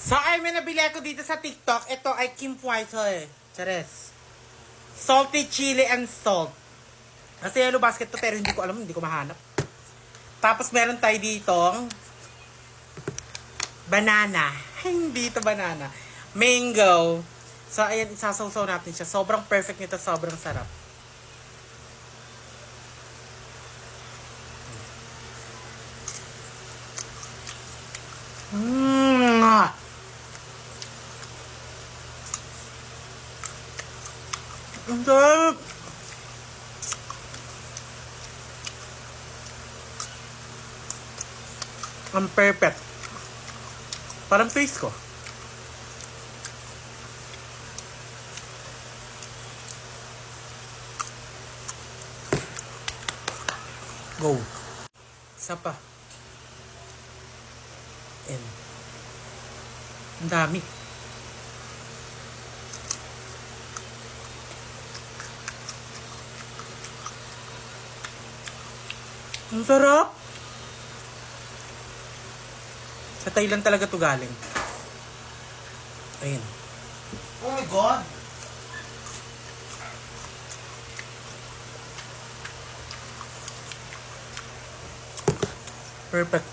So, ay may nabili ako dito sa TikTok. Ito ay Kim White Chares. Salty chili and salt. Kasi yellow basket to pero hindi ko alam, hindi ko mahanap. Tapos meron tayo ditong banana. Hindi to banana. Mango. So, ayan, isasawsaw natin siya. Sobrang perfect nito, sobrang sarap. Ang sarap! Ang perfect. Parang face ko. Go. Isa pa. And ang dami. Ang sarap. Sa Thailand talaga to galing. Ayun. Oh my God! Perfect.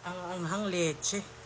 Ang anghang leche.